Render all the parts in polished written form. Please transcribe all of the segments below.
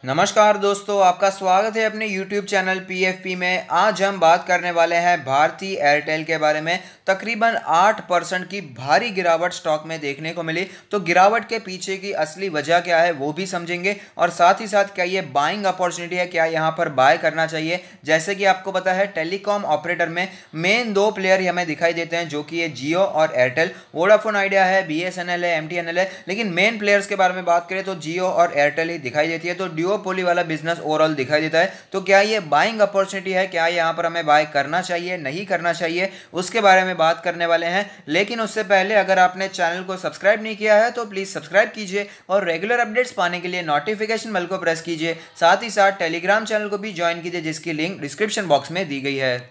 नमस्कार दोस्तों, आपका स्वागत है अपने YouTube चैनल PFP में। आज हम बात करने वाले हैं भारती एयरटेल के बारे में। तकरीबन 8% की भारी गिरावट स्टॉक में देखने को मिली। तो गिरावट के पीछे की असली वजह क्या है वो भी समझेंगे, और साथ ही साथ क्या ये बाइंग अपॉर्चुनिटी है, क्या यहाँ पर बाय करना चाहिए। जैसे कि आपको पता है, टेलीकॉम ऑपरेटर में मेन दो प्लेयर हमें दिखाई देते हैं, जो कि ये जियो और एयरटेल। वोडाफोन आइडिया है, BSNL है, MTNL है, लेकिन मेन प्लेयर्स के बारे में बात करें तो जियो और एयरटेल ही दिखाई देती है। तो पोली वाला बिजनेस ओवरऑल दिखाई देता है। तो क्या ये बाइंग अपॉर्चुनिटी है, क्या यहां पर हमें बाय करना चाहिए, नहीं करना चाहिए, उसके बारे में बात करने वाले हैं। लेकिन उससे पहले अगर आपने चैनल को सब्सक्राइब नहीं किया है तो प्लीज सब्सक्राइब कीजिए, और रेगुलर अपडेट्स पाने के लिए नोटिफिकेशन बेल को प्रेस कीजिए। साथ ही साथ टेलीग्राम चैनल को भी ज्वाइन कीजिए, जिसकी लिंक डिस्क्रिप्शन बॉक्स में दी गई है।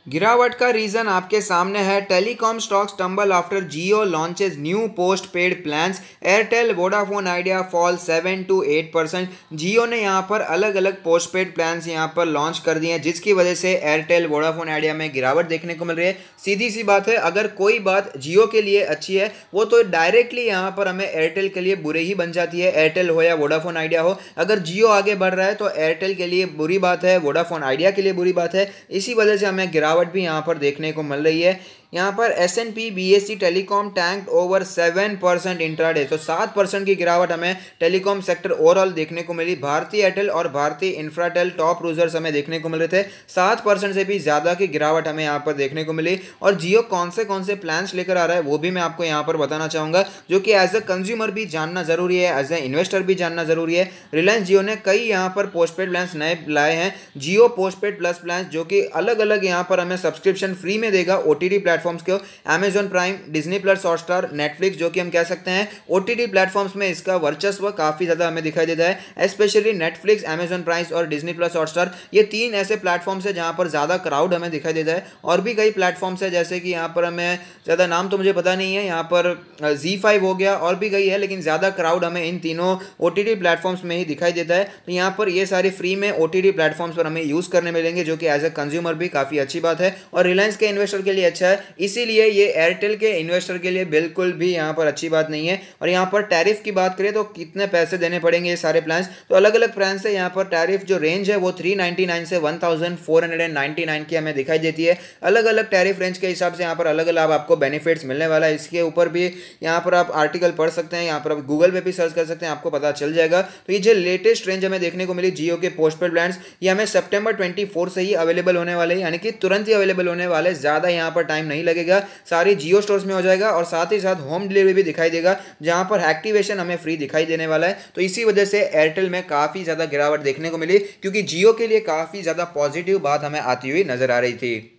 गिरावट का रीजन आपके सामने है। Telecom stocks tumble after Jio launches new post paid plans. Airtel Vodafone idea fall 7 to 8%। जियो ने यहां पर अलग अलग पोस्ट पेड प्लान्स यहां पर लॉन्च कर दिए हैं, जिसकी वजह से एयरटेल वोडाफोन आइडिया में गिरावट देखने को मिल रही है। सीधी सी बात है, अगर कोई बात जियो के लिए अच्छी है वो तो डायरेक्टली यहां पर हमें एयरटेल के लिए बुरी ही बन जाती है। एयरटेल हो या वोडाफोन आइडिया हो, अगर जियो आगे बढ़ रहा है तो एयरटेल के लिए बुरी बात है, वोडाफोन आइडिया के लिए बुरी बात है। इसी वजह से हमें गिरावट भी यहां पर देखने को मिल रही है। यहां पर S&P BSE telecom tanked over 7% intraday, तो 7% की गिरावट हमें टेलीकॉम सेक्टर ओवरऑल देखने को मिली। भारतीय एयरटेल और भारतीय इंफ्राटेल टॉप लूजर्स हमें देखने को मिल रहे थे। 7% से भी ज्यादा की गिरावट हमें यहां पर देखने को मिली। और जियो कौन से प्लान्स लेकर आ रहा है वो भी मैं आपको यहां पर बताना चाहूंगा, जो कि एज अ कंज्यूमर भी जानना जरूरी है, एज ए इन्वेस्टर भी जानना जरूरी है। रिलायंस जियो ने कई यहां पर पोस्टपेड प्लान्स नए लाए हैं, जियो पोस्टपेड प्लस प्लान्स, जो कि अलग अलग यहां पर हमें सब्सक्रिप्शन फ्री में देगा OTT प्लेटफॉर्म्स को। Amazon prime, Disney plus, Hotstar, Netflix, जो कि हम कह सकते हैं OTT प्लेटफॉर्म्स में इसका वर्चस्व काफी ज्यादा हमें दिखाई देता है। स्पेशली नेटफ्लिक्स, Amazon प्राइम और डिज्नी प्लस हॉटस्टार, ये तीन ऐसे प्लेटफॉर्म्स है जहां पर ज्यादा क्राउड हमें दिखाई देता है। और भी कई प्लेटफॉर्म्स है, जैसे कि यहाँ पर हमें ज्यादा नाम तो मुझे पता नहीं है, यहाँ पर ZEE5 हो गया, और भी कई है, लेकिन ज्यादा क्राउड हमें इन तीनों OTT प्लेटफॉर्म्स में ही दिखाई देता है। तो यहाँ पर ये सारी फ्री में OTT प्लेटफॉर्म्स पर हमें यूज करने मिलेंगे, जो कि एज ए कंज्यूमर भी काफी अच्छी बात है, और रिलायंस के इन्वेस्टर के लिए अच्छा है। इसीलिए ये एयरटेल के इन्वेस्टर के लिए बिल्कुल भी यहाँ पर अच्छी बात नहीं है। और यहाँ पर टैरिफ की बात करें तो कितने पैसे देने पड़ेंगे ये सारे प्लान्स, तो अलग अलग प्लान से यहाँ पर टैरिफ जो रेंज है वो 399 से 1499 की हमें दिखाई देती है। अलग अलग टैरिफ रेंज के हिसाब से यहाँ पर अलग अलग आपको बेनिफिट्स मिलने वाला है। इसके ऊपर भी यहाँ पर आप आर्टिकल पढ़ सकते हैं, यहाँ पर आप गूगल पे भी सर्च कर सकते हैं, आपको पता चल जाएगा। तो ये जो लेटेस्ट रेंज हमें देखने को मिली जियो के पोस्टपेड प्लान्स, ये हमें September 24 से ही अवेलेबल होने वाले, यानी कि तुरंत ही अवेलेबल होने वाले, ज्यादा यहाँ पर टाइम नहीं लगेगा। सारी जियो स्टोर्स में हो जाएगा, और साथ ही साथ होम डिलीवरी भी दिखाई देगा, जहां पर एक्टिवेशन हमें फ्री दिखाई देने वाला है। तो इसी वजह से एयरटेल में काफी ज्यादा गिरावट देखने को मिली, क्योंकि जियो के लिए काफी ज्यादा पॉजिटिव बात हमें आती हुई नजर आ रही थी।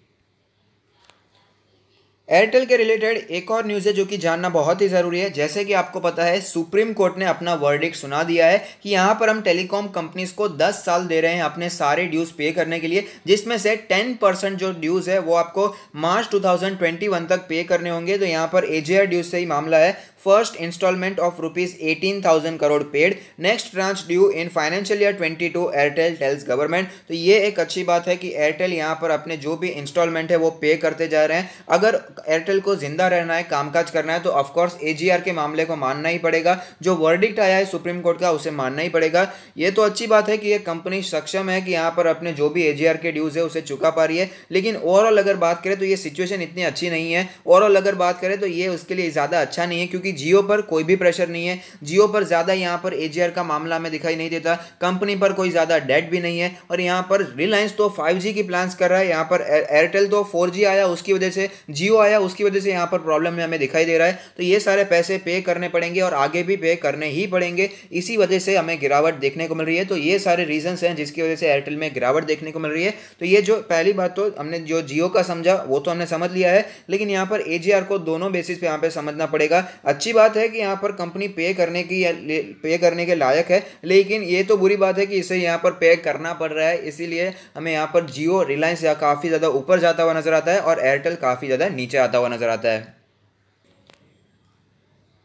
एयरटेल के रिलेटेड एक और न्यूज़ है जो कि जानना बहुत ही ज़रूरी है। जैसे कि आपको पता है, सुप्रीम कोर्ट ने अपना वर्डिक्ट सुना दिया है कि यहाँ पर हम टेलीकॉम कंपनीज को 10 साल दे रहे हैं अपने सारे ड्यूज पे करने के लिए, जिसमें से 10% जो ड्यूज है वो आपको मार्च 2021 तक पे करने होंगे। तो यहाँ पर AGR ड्यूज से ही मामला है। First instalment of ₹18,000 crore paid, next tranche due in financial year 22, Airtel tells government. तो ये एक अच्छी बात है कि एयरटेल यहाँ पर अपने जो भी इंस्टॉलमेंट है वो पे करते जा रहे हैं। अगर एयरटेल को जिंदा रहना है, कामकाज करना है, तो ऑफकोर्स AGR के मामले को मानना ही पड़ेगा। जो वर्डिक्ट आया है सुप्रीम कोर्ट का उसे मानना ही पड़ेगा। ये तो अच्छी बात है कि ये कंपनी सक्षम है कि यहाँ पर अपने जो भी AGR के ड्यूज है उसे चुका पा रही है। लेकिन ओवरऑल अगर बात करें तो ये सिचुएशन इतनी अच्छी नहीं है। ओवरऑल अगर बात करें तो ये उसके लिए ज़्यादा अच्छा नहीं है, क्योंकि जियो पर कोई भी प्रेशर नहीं है। जियो पर ज़्यादा यहाँ पर AGR का मामला हमें दिखाई नहीं देता। कंपनी पर कोई ज़्यादा डेट भी नहीं है। और यहाँ पर रिलायंस तो 5G की प्लान्स कर रहा है, यहाँ पर एयरटेल तो 4G आया उसकी वजह से, जियो आया उसकी वजह से यहाँ पर प्रॉब्लम में हमें दिखाई दे रहा है। तो ये सारे पैसे पे करने पड़ेंगे, और आगे भी पे करने ही पड़ेंगे। इसी वजह से हमें गिरावट देखने को मिल रही है। तो ये सारे रीजंस हैं जिसकी वजह से एयरटेल में गिरावट देखने को मिल रही है। तो ये जो पहली बात तो हमने जो जियो का समझा वो तो हमने समझ लिया है, लेकिन यहाँ पर AGR को दोनों बेसिस पे यहाँ पे समझना पड़ेगा। अच्छी बात है कि यहाँ पर कंपनी पे करने के लायक है, लेकिन ये तो बुरी बात है कि इसे यहाँ पर पे करना पड़ रहा है। इसीलिए हमें यहाँ पर जियो, रिलायंस या काफ़ी ज़्यादा ऊपर जाता हुआ नजर आता है, और एयरटेल काफ़ी ज़्यादा नीचे आता हुआ नजर आता है।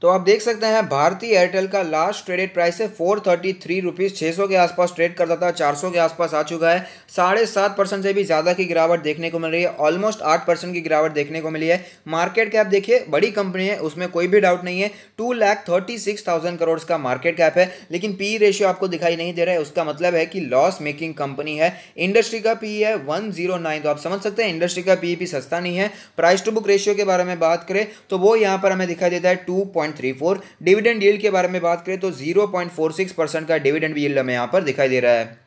तो आप देख सकते हैं भारतीय एयरटेल का लास्ट ट्रेडेड प्राइस है 433 रुपीज़ 600 के आसपास ट्रेड करता था, 400 के आसपास आ चुका है। 7.5% से भी ज़्यादा की गिरावट देखने को मिल रही है, ऑलमोस्ट 8% की गिरावट देखने को मिली है। मार्केट कैप देखिए, बड़ी कंपनी है, उसमें कोई भी डाउट नहीं है, 2,36,000 करोड़ का मार्केट कैप है, लेकिन पी रेशियो आपको दिखाई नहीं दे रहा है। उसका मतलब है कि लॉस मेकिंग कंपनी है। इंडस्ट्री का पी है 109, तो आप समझ सकते हैं इंडस्ट्री का पी भी सस्ता नहीं है। प्राइस टू बुक रेशियो के बारे में बात करें तो वो यहाँ पर हमें दिखाई देता है 2.34। डिविडेंड यील्ड के बारे में बात करें तो 0.46% का डिविडेंड यील्ड हमें यहाँ पर दिखाई दे रहा है।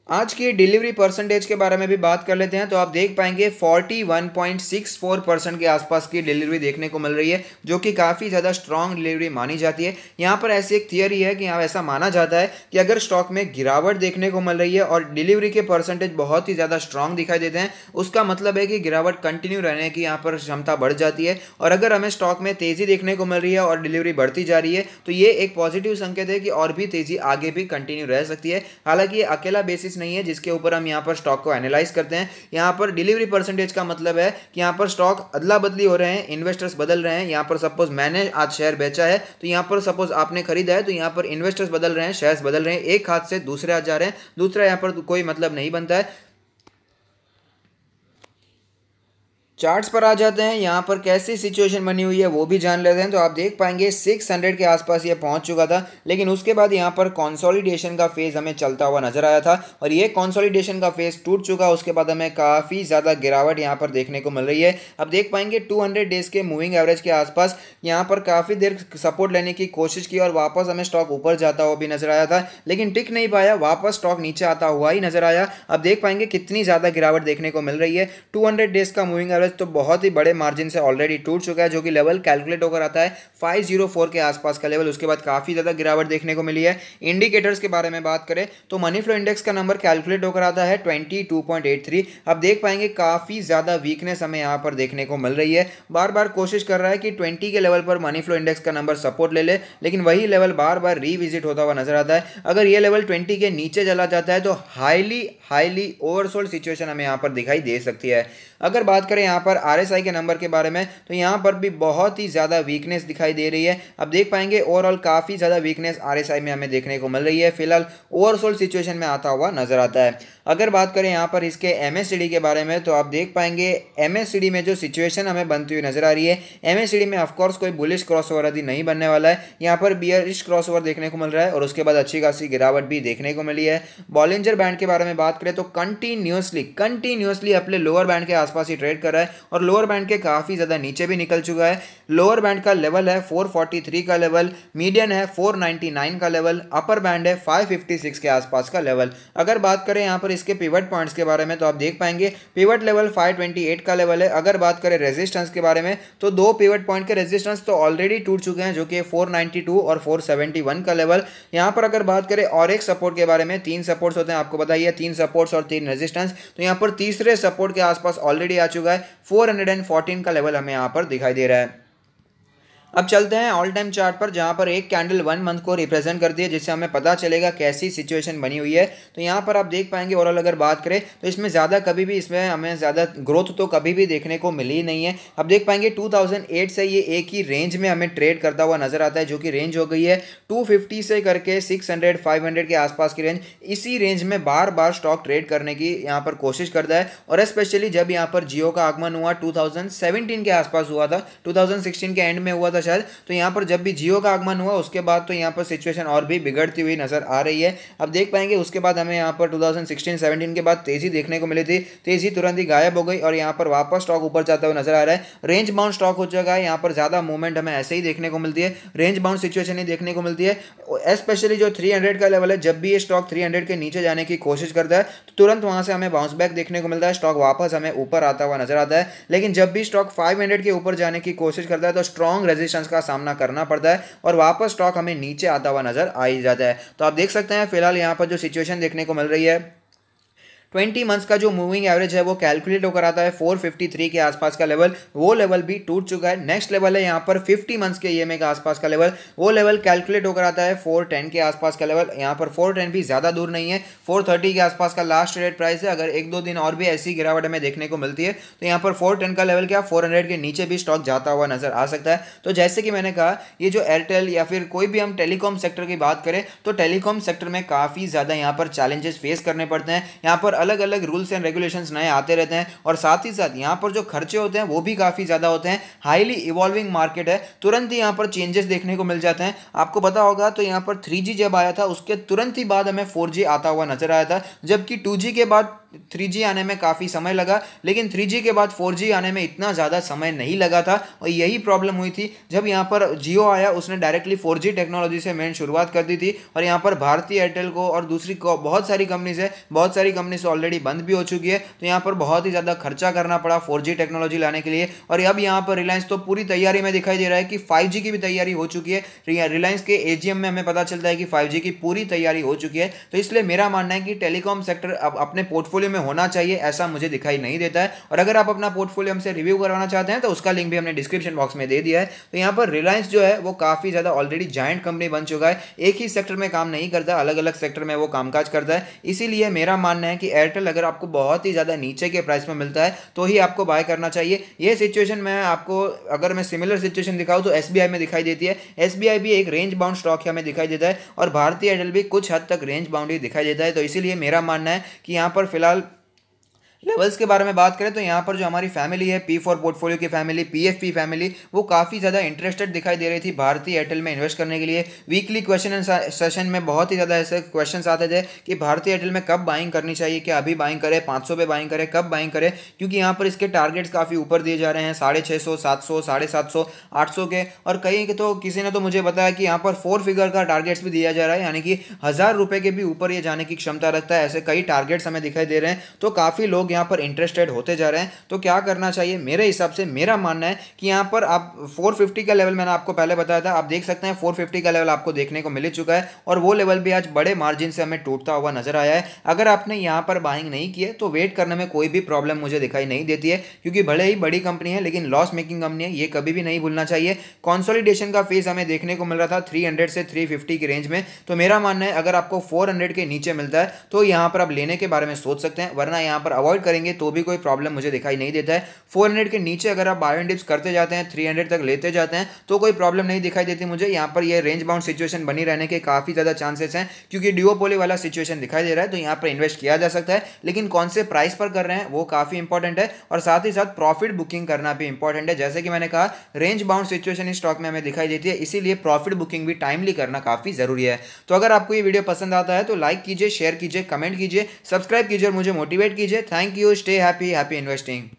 आज की डिलीवरी परसेंटेज के बारे में भी बात कर लेते हैं, तो आप देख पाएंगे 41.64% के आसपास की डिलीवरी देखने को मिल रही है, जो कि काफ़ी ज़्यादा स्ट्रांग डिलीवरी मानी जाती है। यहाँ पर ऐसी एक थियरी है कि यहाँ ऐसा माना जाता है कि अगर स्टॉक में गिरावट देखने को मिल रही है और डिलीवरी के परसेंटेज बहुत ही ज़्यादा स्ट्रांग दिखाई देते हैं, उसका मतलब है कि गिरावट कंटिन्यू रहने की यहाँ पर क्षमता बढ़ जाती है। और अगर हमें स्टॉक में तेज़ी देखने को मिल रही है और डिलीवरी बढ़ती जा रही है, तो ये एक पॉजिटिव संकेत है कि और भी तेज़ी आगे भी कंटिन्यू रह सकती है। हालांकि ये अकेला बेसिस नहीं है जिसके ऊपर हम यहाँ पर स्टॉक को एनालाइज करते हैं। यहाँ पर डिलीवरी परसेंटेज का मतलब है कि यहाँ पर स्टॉक अदला बदली हो रहे हैं, इन्वेस्टर्स बदल रहे हैं। यहाँ पर सपोज मैंने आज शेयर बेचा है, तो यहाँ पर सपोज आपने खरीदा है, तो यहाँ पर इन्वेस्टर्स बदल रहे हैं, शेयर्स बदल रहे हैं, एक हाथ से दूसरे हाथ जा रहे हैं, दूसरा यहाँ पर कोई मतलब नहीं बनता है। चार्ट्स पर आ जाते हैं, यहाँ पर कैसी सिचुएशन बनी हुई है वो भी जान लेते हैं। तो आप देख पाएंगे 600 के आसपास ये पहुंच चुका था, लेकिन उसके बाद यहाँ पर कंसोलिडेशन का फेज हमें चलता हुआ नजर आया था और ये कंसोलिडेशन का फेज टूट चुका। उसके बाद हमें काफ़ी ज़्यादा गिरावट यहाँ पर देखने को मिल रही है। अब देख पाएंगे 200 डेज के मूविंग एवरेज के आसपास यहाँ पर काफ़ी देर सपोर्ट लेने की कोशिश की और वापस हमें स्टॉक ऊपर जाता हुआ भी नजर आया था, लेकिन टिक नहीं पाया, वापस स्टॉक नीचे आता हुआ ही नजर आया। अब देख पाएंगे कितनी ज़्यादा गिरावट देखने को मिल रही है। 200 डेज का मूविंग एवरेज तो बहुत ही बड़े मार्जिन से ऑलरेडी टूट चुका है, जो कि लेवल कैलकुलेट होकर आता है 504 के आसपास का लेवल। उसके बाद काफी ज्यादा गिरावट देखने को मिली है। इंडिकेटर्स के बारे में बात करें तो मनी फ्लो इंडेक्स का नंबर कैलकुलेट होकर आता है 22.83। अब देख पाएंगे काफी ज्यादा वीकनेस हमें यहां पर देखने को मिल रही है। बार बार कोशिश कर रहा है कि 20 के लेवल पर मनी फ्लो इंडेक्स का नंबर सपोर्ट ले ले, लेकिन वही लेवल बार बार रीविजिट होता हुआ नजर आता है। अगर ये लेवल 20 के नीचे चला जाता है तो हाईली ओवरसोल्ड सिचुएशन हमें यहां पर दिखाई दे सकती है। अगर बात करें यहाँ पर RSI के नंबर के बारे में तो यहाँ पर भी बहुत ही ज़्यादा वीकनेस दिखाई दे रही है। अब देख पाएंगे ओवरऑल काफ़ी ज़्यादा वीकनेस RSI में हमें देखने को मिल रही है, फिलहाल ओवरसोल्ड सिचुएशन में आता हुआ नजर आता है। अगर बात करें यहाँ पर इसके MACD के बारे में तो आप देख पाएंगे MACD में जो सिचुएशन हमें बनती हुई नजर आ रही है, MACD में ऑफकोर्स कोई बुलिश क्रॉसओवर आदि नहीं बनने वाला है। यहाँ पर बियरिश क्रॉसओवर देखने को मिल रहा है और उसके बाद अच्छी खासी गिरावट भी देखने को मिली है। बॉलिंजर बैंड के बारे में बात करें तो कंटिन्यूसली अपने लोअर बैंड के आसपास ही ट्रेड कर रहा है और लोअर बैंड के काफ़ी ज़्यादा नीचे भी निकल चुका है। लोअर बैंड का लेवल है 443 का लेवल, मीडियन है 499 का लेवल, अपर बैंड है 556 के आसपास का लेवल। अगर बात करें यहाँ पर इसके पिवट पॉइंट्स के बारे में तो आप देख पाएंगे पिवट लेवल 528 का लेवल है। अगर बात करें रेजिस्टेंस के बारे में तो दो पिवट पॉइंट के रेजिस्टेंस तो ऑलरेडी टूट चुके हैं, जो कि 492 और 471 का लेवल। यहाँ पर अगर बात करें और एक सपोर्ट के बारे में, 3 सपोर्ट्स होते हैं आपको बताइए, 3 सपोर्ट्स और 3 रेजिस्टेंस, तो यहाँ पर तीसरे सपोर्ट के आसपास ऑलरेडी आ चुका है, 414 का लेवल हमें यहाँ पर दिखाई दे रहा है। अब चलते हैं ऑल टाइम चार्ट पर, जहां पर एक कैंडल 1 मंथ को रिप्रेजेंट करती है, जिससे हमें पता चलेगा कैसी सिचुएशन बनी हुई है। तो यहां पर आप देख पाएंगे ओवरऑल अगर बात करें तो इसमें ज़्यादा कभी भी इसमें हमें ज़्यादा ग्रोथ तो कभी भी देखने को मिली नहीं है। अब देख पाएंगे 2008 से ये एक ही रेंज में हमें ट्रेड करता हुआ नजर आता है, जो कि रेंज हो गई है 250 से करके 600 500 के आसपास की रेंज। इसी रेंज में बार बार स्टॉक ट्रेड करने की यहाँ पर कोशिश करता है, और स्पेशली जब यहाँ पर जियो का आगमन हुआ 2017 के आसपास हुआ था, 2016 के एंड में हुआ था शायद, तो यहाँ पर जब भी जियो का आगमन हुआ उसके बाद तो यहाँ पर सिचुएशन और भी बिगड़ती हुई नजर आ रही है। अब देख पाएंगे उसके बाद हमें यहाँ पर 2016-17 के बाद तेजी देखने को मिली थी, तेजी तुरंत ही गायब हो गई और यहाँ पर वापस स्टॉक ऊपर जाता हुआ नजर आ रहा है। रेंज बाउंड स्टॉक हो चुका है, यहाँ पर ज्यादा मूवमेंट हमें ऐसे ही देखने को मिलती है, रेंज बाउंड सिचुएशन ही देखने को मिलती है। स्पेशली जो 300 का लेवल है, जब भी ये स्टॉक 300 के नीचे जाने की कोशिश करता है तो तुरंत वहां से हमें बाउंस बैक देखने को मिलता है, स्टॉक वापस हमें ऊपर आता हुआ नजर आता है। लेकिन जब भी स्टॉक 500 के ऊपर जाने की कोशिश करता है तो स्ट्रॉन्ग रेजिस्टेंस का सामना करना पड़ता है और वापस स्टॉक हमें नीचे आता हुआ नजर आ ही जाता है। तो आप देख सकते हैं फिलहाल यहाँ पर जो सिचुएशन देखने को मिल रही है, 20 मंथ्स का जो मूविंग एवरेज है वो कैलकुलेट होकर आता है 453 के आसपास का लेवल, वो लेवल भी टूट चुका है। नेक्स्ट लेवल है यहाँ पर 50 मंथ्स के ईएमआई के आसपास का लेवल, वो लेवल कैलकुलेट होकर आता है 410 के आसपास का लेवल। यहाँ पर 410 भी ज़्यादा दूर नहीं है, 430 के आसपास का लास्ट ट्रेडेड प्राइस है। अगर एक दो दिन और भी ऐसी गिरावट हमें देखने को मिलती है तो यहाँ पर 410 का लेवल क्या 400 के नीचे भी स्टॉक जाता हुआ नजर आ सकता है। तो जैसे कि मैंने कहा, ये जो एयरटेल या फिर कोई भी हम टेलीकॉम सेक्टर की बात करें तो टेलीकॉम सेक्टर में काफ़ी ज़्यादा यहाँ पर चैलेंजेस फेस करने पड़ते हैं। यहाँ पर अलग अलग रूल्स एंड रेगुलेशंस नए आते रहते हैं और साथ ही साथ यहाँ पर जो खर्चे होते हैं वो भी काफ़ी ज़्यादा होते हैं। हाईली इवॉल्विंग मार्केट है, तुरंत ही यहाँ पर चेंजेस देखने को मिल जाते हैं। आपको पता होगा तो यहाँ पर 3G जब आया था उसके तुरंत ही बाद हमें 4G आता हुआ नजर आया था, जबकि 2G के बाद 3G आने में काफ़ी समय लगा, लेकिन 3G के बाद 4G आने में इतना ज़्यादा समय नहीं लगा था। और यही प्रॉब्लम हुई थी जब यहाँ पर जियो आया, उसने डायरेक्टली 4G टेक्नोलॉजी से मेन शुरुआत कर दी थी और यहाँ पर भारतीय एयरटेल को और दूसरी बहुत सारी कंपनीज है, बहुत सारी कंपनीज ऑलरेडी बंद भी हो चुकी है। तो यहाँ पर बहुत ही ज़्यादा खर्चा करना पड़ा 4G टेक्नोलॉजी लाने के लिए। और अब यहाँ पर रिलायंस तो पूरी तैयारी में दिखाई दे रहा है कि 5G की भी तैयारी हो चुकी है। रिलायंस के एजीएम में हमें पता चलता है कि 5G की पूरी तैयारी हो चुकी है। तो इसलिए मेरा मानना है कि टेलीकॉम सेक्टर अब अपने पोर्टफोलियो में होना चाहिए, ऐसा मुझे दिखाई नहीं देता है। और अगर आप अपना पोर्टफोलियो हमसे रिव्यू करवाना चाहते हैं तो उसका लिंक भी हमने डिस्क्रिप्शन बॉक्स में दे दिया है। तो यहाँ पर रिलायंस जो है वो काफ़ी ज़्यादा ऑलरेडी जायंट कंपनी बन चुका है, एक ही सेक्टर में काम नहीं करता, अलग अलग सेक्टर में वो कामकाज करता है। इसीलिए मेरा मानना है कि एयरटेल अगर आपको बहुत ही ज़्यादा नीचे के प्राइस में मिलता है तो ही आपको बाय करना चाहिए। ये सिचुएशन मैं आपको अगर मैं सिमिलर सिचुएशन दिखाऊँ तो एसबीआई में दिखाई देती है। एसबीआई भी एक रेंज बाउंड स्टॉक हमें दिखाई देता है और भारतीय एयरटेल भी कुछ हद तक रेंज बाउंड ही दिखाई देता है। तो इसीलिए मेरा मानना है कि यहाँ पर फिलहाल लेवल्स के बारे में बात करें तो यहाँ पर जो हमारी फैमिली है P4 पोर्टफोलियो की फैमिली, PFP फैमिली, वो काफ़ी ज़्यादा इंटरेस्टेड दिखाई दे रही थी भारतीय एयरटेल में इन्वेस्ट करने के लिए। वीकली क्वेश्चन एंड सेशन में बहुत ही ज़्यादा ऐसे क्वेश्चंस आते थे कि भारतीय एयरटेल में कब बाइंग करनी चाहिए, क्या अभी बाइंग करें, 500 पे बाइंग करें, कब बाइंग करें, क्योंकि यहाँ पर इसके टारगेट्स काफ़ी ऊपर दिए जा रहे हैं, 650, 700, 750, 800 के। और कई तो किसी ने तो मुझे बताया कि यहाँ पर 4 फिगर का टारगेट्स भी दिया जा रहा है, यानी कि 1000 रुपये के भी ऊपर ये जाने की क्षमता रखता है। ऐसे कई टारगेट्स हमें दिखाई दे रहे हैं। तो काफ़ी लोग यहाँ पर इंटरेस्टेड होते जा रहे हैं। तो क्या करना चाहिए मेरे हिसाब से, मेरा मानना है कि यहां पर आप 450 का लेवल मैंने आपको पहले बताया था, आप देख सकते हैं 450 का लेवल आपको देखने को मिल चुका है और वो लेवल भी आज बड़े मार्जिन से हमें टूटता हुआ नजर आया है। अगर आपने यहां पर बाइंग नहीं किए तो वेट करने में कोई भी प्रॉब्लम मुझे दिखाई नहीं देती है, क्योंकि भले ही बड़ी कंपनी है लेकिन लॉस मेकिंग कंपनी है, ये कभी भी नहीं भूलना चाहिए। कंसोलिडेशन का फेज हमें देखने को मिल रहा था 300 से 350 की रेंज में। तो मेरा मानना है अगर आपको 400 के नीचे मिलता है तो यहां पर आप लेने के बारे में सोच सकते हैं, वरना यहां पर अवॉइड करेंगे तो भी कोई प्रॉब्लम मुझे दिखाई नहीं देता है। 400 के नीचे अगर आप बाय एंड डिप्स करते जाते हैं, 300 तक लेते जाते हैं तो कोई प्रॉब्लम नहीं दिखाई देती मुझे। यहाँ पर ये रेंज बाउंड सिचुएशन बनी रहने के काफ़ी ज़्यादा चांसेस हैं, क्योंकि डिओपोली वाला सिचुएशन दिखाई दे रहा है। तो यहाँ पर इन्वेस्ट किया जा सकता है, लेकिन कौन से प्राइस पर कर रहे हैं वो काफ़ी इंपॉर्टेंट है और साथ ही साथ प्रॉफिट बुकिंग करना भी इंपॉर्टेंट है। जैसे कि मैंने कहा, रेंज बाउंड सिचुएशन इस स्टॉक में हमें दिखाई देती है, इसीलिए प्रॉफिट बुकिंग भी टाइमली करना काफ़ी ज़रूरी है। तो अगर आपको ये वीडियो पसंद आता है तो लाइक कीजिए, शेयर कीजिए, कमेंट कीजिए, सब्सक्राइब कीजिए और मुझे मोटिवेट कीजिए। Thank you, stay happy, happy investing.